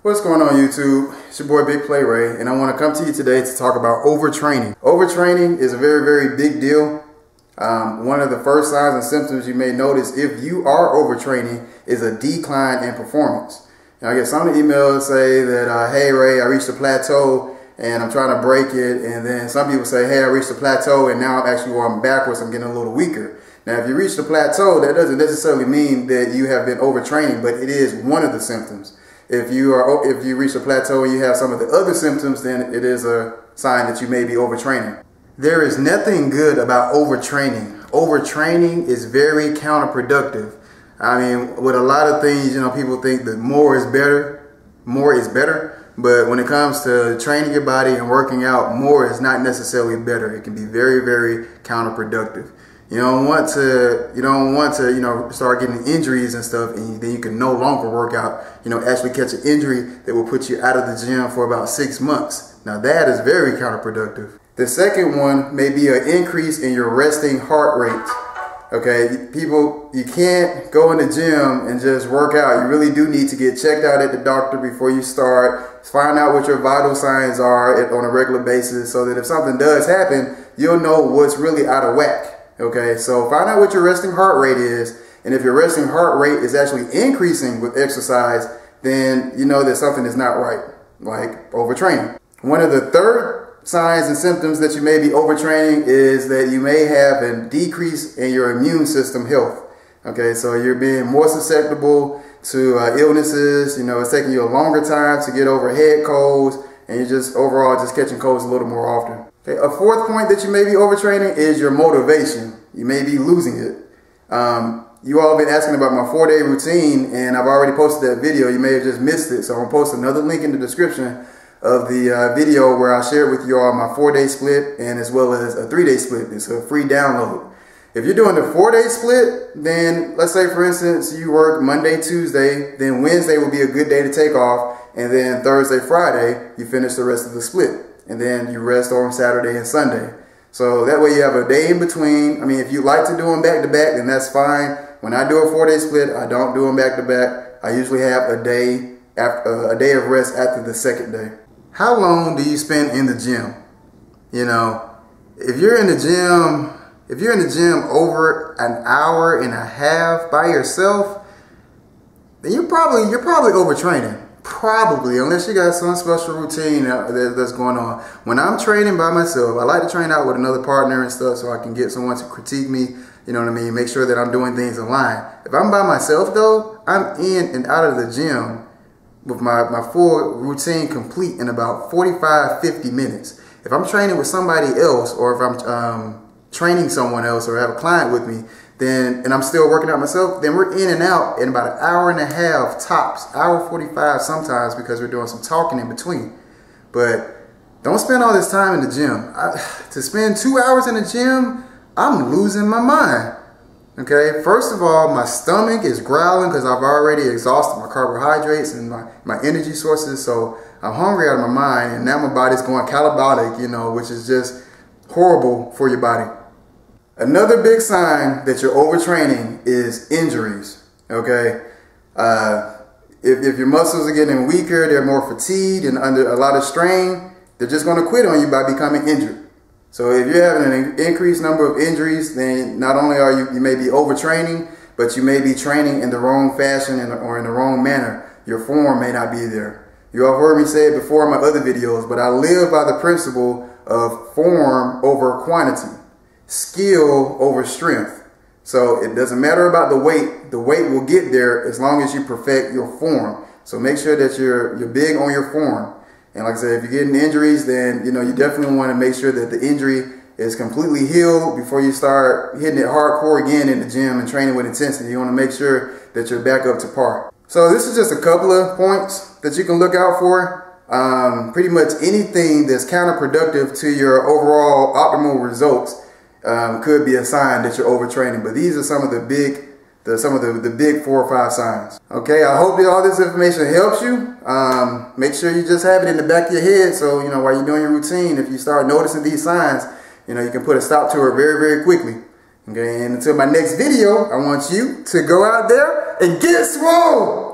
What's going on YouTube? It's your boy Big Play Ray, and I want to come to you today to talk about overtraining. Overtraining is a very, very big deal. One of the first signs and symptoms you may notice if you are overtraining is a decline in performance. Now, I get some of the emails say that, hey Ray, I reached a plateau and I'm trying to break it. And then some people say, hey, I reached a plateau and now I'm actually going backwards, I'm getting a little weaker. Now, if you reach the plateau, that doesn't necessarily mean that you have been overtraining, but it is one of the symptoms. If you reach a plateau and you have some of the other symptoms, then it is a sign that you may be overtraining. There is nothing good about overtraining. Overtraining is very counterproductive. I mean, with a lot of things, people think that more is better. But when it comes to training your body and working out, more is not necessarily better. It can be very, very counterproductive. You don't want to start getting injuries and stuff, and then you can no longer work out, actually catch an injury that will put you out of the gym for about 6 months. Now that is very counterproductive. The second one may be an increase in your resting heart rate. Okay, people, you can't go in the gym and just work out. You really do need to get checked out at the doctor before you start. Find out what your vital signs are on a regular basis so that if something does happen, you'll know what's really out of whack. Okay, so find out what your resting heart rate is, and if your resting heart rate is actually increasing with exercise, then you know that something is not right, like overtraining. One of the third signs and symptoms that you may be overtraining is that you may have a decrease in your immune system health. Okay, so you're being more susceptible to illnesses. It's taking you a longer time to get over head colds, and you're just overall just catching colds a little more often. Okay, a fourth point that you may be overtraining is your motivation. You may be losing it. You all have been asking about my 4-day routine, and I've already posted that video. You may have just missed it, so I'm going to post another link in the description of the video where I share with you all my 4-day split and as well as a 3-day split. It's a free download. If you're doing the 4-day split, then let's say for instance you work Monday, Tuesday, then Wednesday will be a good day to take off, and then Thursday, Friday, you finish the rest of the split. And then you rest on Saturday and Sunday. So that way you have a day in between. I mean, if you like to do them back to back, then that's fine. When I do a 4-day split, I don't do them back to back. I usually have a day of rest after the second day. How long do you spend in the gym? If you're in the gym over an hour and a half by yourself, then you're probably overtraining. Probably, unless you got some special routine that's going on. When I'm training by myself, I like to train out with another partner and stuff so I can get someone to critique me, you know what I mean, make sure that I'm doing things in line. If I'm by myself though, I'm in and out of the gym with my full routine complete in about 45-50 minutes. If I'm training with somebody else, or if I'm training someone else or have a client with me, and I'm still working out myself, then we're in and out in about an hour and a half tops, hour 45 sometimes, because we're doing some talking in between. But don't spend all this time in the gym. To spend 2 hours in the gym, I'm losing my mind. Okay, first of all, my stomach is growling because I've already exhausted my carbohydrates and my energy sources, so I'm hungry out of my mind, and now my body's going catabolic, which is just horrible for your body. Another big sign that you're overtraining is injuries, okay? If your muscles are getting weaker, they're more fatigued and under a lot of strain, they're just gonna quit on you by becoming injured. So if you're having an increased number of injuries, then not only are you may be overtraining, but you may be training in the wrong fashion or in the wrong manner. Your form may not be there. You all heard me say it before in my other videos, but I live by the principle of form over quantity. Skill over strength. So it doesn't matter about the weight will get there as long as you perfect your form. So make sure that you're big on your form. And like I said, if you're getting injuries, then you definitely want to make sure that the injury is completely healed before you start hitting it hardcore again in the gym and training with intensity. You want to make sure that you're back up to par. So this is just a couple of points that you can look out for. Pretty much anything that's counterproductive to your overall optimal results could be a sign that you're overtraining. But these are some of the big 4 or 5 signs. Okay, I hope that all this information helps you. Make sure you just have it in the back of your head, so while you're doing your routine, if you start noticing these signs, you can put a stop to it very, very quickly. Okay, and until my next video, I want you to go out there and get swole.